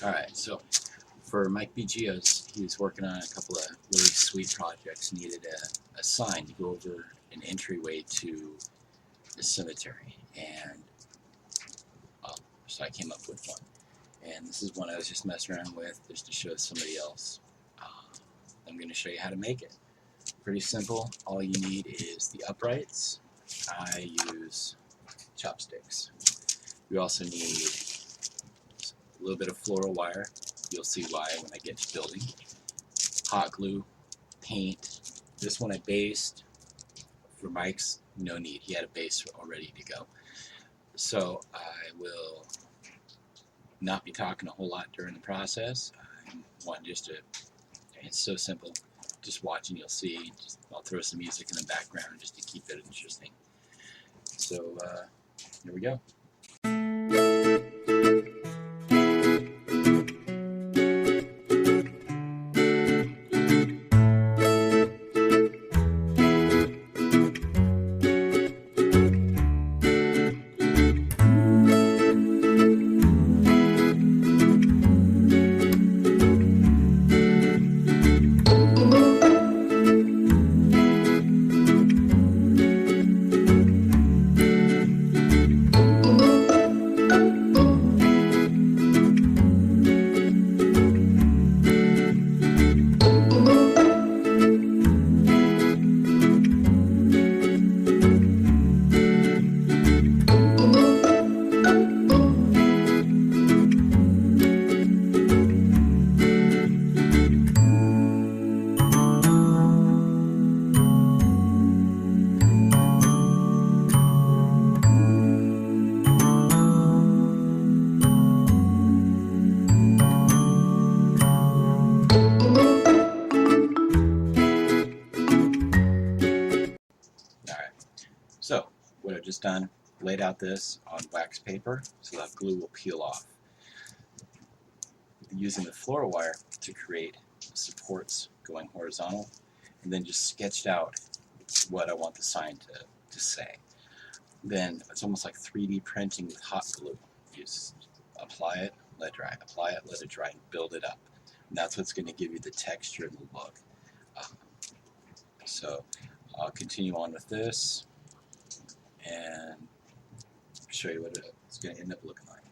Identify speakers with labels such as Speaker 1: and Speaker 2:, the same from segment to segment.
Speaker 1: Alright, so for Mike B. Geos, he was working on a couple of really sweet projects. Needed a sign to go over an entryway to the cemetery, and so I came up with one. And this is one I was just messing around with just to show somebody else. I'm going to show you how to make it. Pretty simple. All you need is the uprights. I use chopsticks. You also need a little bit of floral wire. You'll see why when I get to building. Hot glue, paint. This one I based. For Mike's, no need. He had a base all ready to go. So I will not be talking a whole lot during the process. I want just to, it's so simple. Just watch and you'll see. I'll throw some music in the background just to keep it interesting. So here we go. So what I've just done, laid out this on wax paper so that glue will peel off. Using the floral wire to create supports going horizontal, and then just sketched out what I want the sign to say. Then it's almost like 3D printing with hot glue. You just apply it, let it dry, apply it, let it dry, and build it up. And that's what's going to give you the texture and the look. So I'll continue on with this and show you what it's going to end up looking like.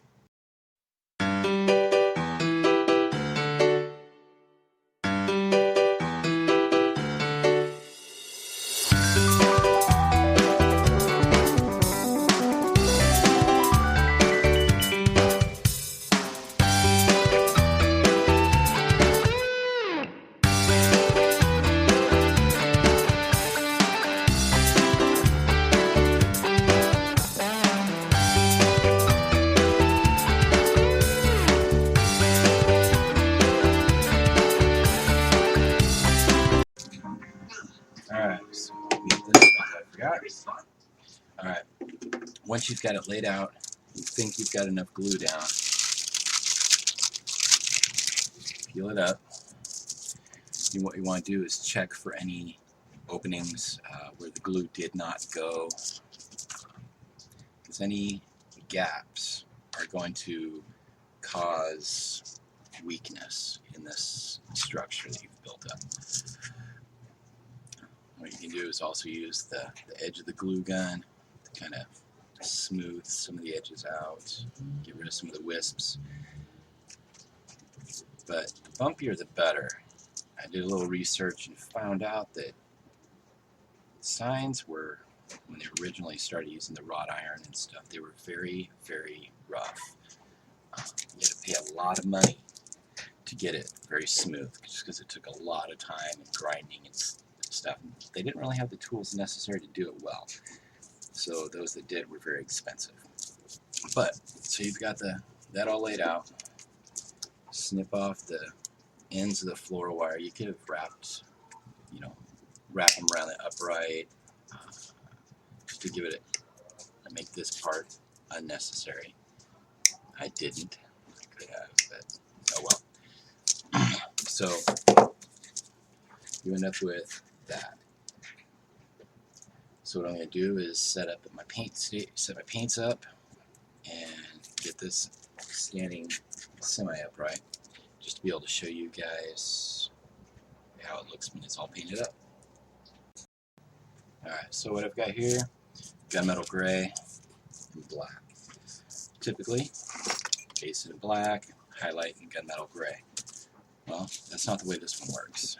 Speaker 1: Alright, so I forgot. Alright, once you've got it laid out, you think you've got enough glue down, peel it up. And what you want to do is check for any openings where the glue did not go, because any gaps are going to cause weakness in this structure that you've built up. What you can do is also use the edge of the glue gun to kind of smooth some of the edges out, get rid of some of the wisps. But the bumpier the better. I did a little research and found out that signs were, when they originally started using the wrought iron and stuff, they were very, very rough. You had to pay a lot of money to get it very smooth, just because it took a lot of time and grinding and stuff. They didn't really have the tools necessary to do it well, so those that did were very expensive. But so you've got that all laid out. Snip off the ends of the floral wire. You could have wrapped, wrap them around the upright just to give it make this part unnecessary. I didn't. I could have, but oh well. So you end up with that. So what I'm going to do is set my paints up and get this standing semi-upright, just to be able to show you guys how it looks when it's all painted up. Alright, so what I've got here, gunmetal gray and black. Typically, base it in black, highlight in gunmetal gray. Well, that's not the way this one works.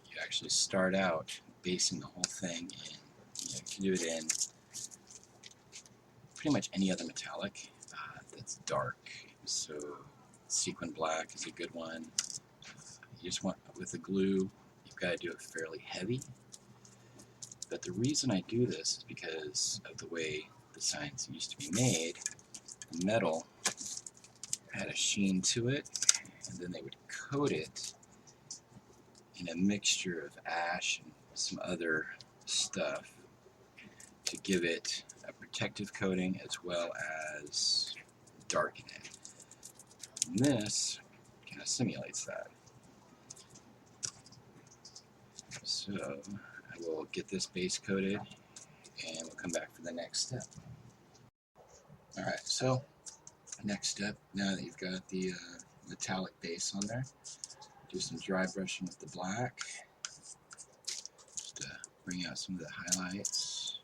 Speaker 1: You actually start out basing the whole thing in, you can do it in pretty much any other metallic that's dark. So sequin black is a good one. You just want, with the glue, you've got to do it fairly heavy. But the reason I do this is because of the way the signs used to be made. The metal had a sheen to it, and then they would coat it in a mixture of ash and some other stuff to give it a protective coating as well as darken it. And this kind of simulates that. So I will get this base coated and we'll come back for the next step. Alright, so next step, now that you've got the metallic base on there, do some dry brushing with the black, just to bring out some of the highlights.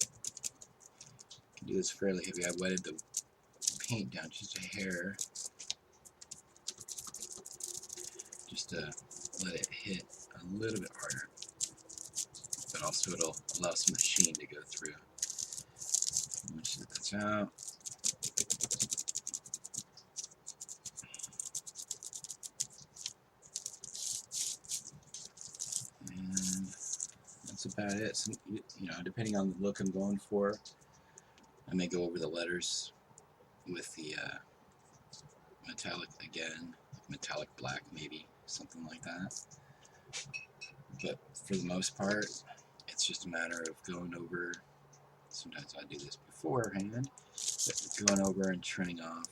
Speaker 1: You can do this fairly heavy. I wetted the paint down just a hair, just to let it hit a little bit harder, but also it'll allow some of the sheen to go through. Once that's out, and that's about it. So, you know, depending on the look I'm going for, I may go over the letters with the metallic again, metallic black maybe, something like that. But for the most part, it's just a matter of going over, sometimes I do this beforehand, but going over and trimming off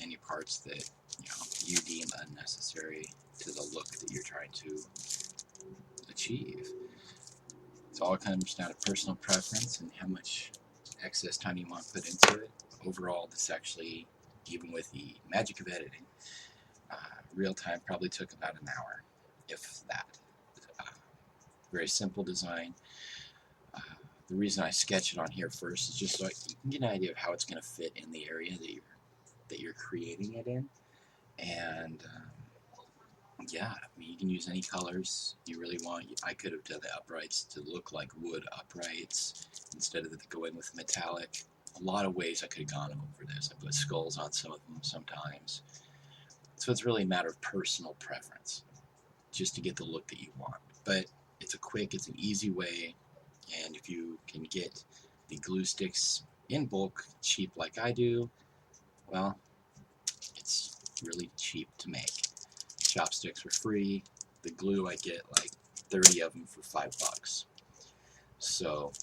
Speaker 1: any parts that you deem unnecessary to the look that you're trying to achieve. It's all comes down to personal preference and how much excess time you want to put into it. Overall, this actually, even with the magic of editing, real time probably took about an hour, if that. Very simple design. The reason I sketch it on here first is just so you can get an idea of how it's going to fit in the area that you're creating it in. And yeah, I mean, you can use any colors you really want. I could have done the uprights to look like wood uprights instead of going with metallic. A lot of ways I could have gone over this. I put skulls on some of them sometimes. So it's really a matter of personal preference, just to get the look that you want. But it's it's an easy way, and if you can get the glue sticks in bulk, cheap like I do, well, it's really cheap to make. Chopsticks were free. The glue, I get like 30 of them for $5. So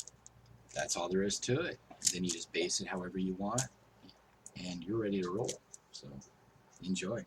Speaker 1: that's all there is to it. Then you just base it however you want, and you're ready to roll. So enjoy.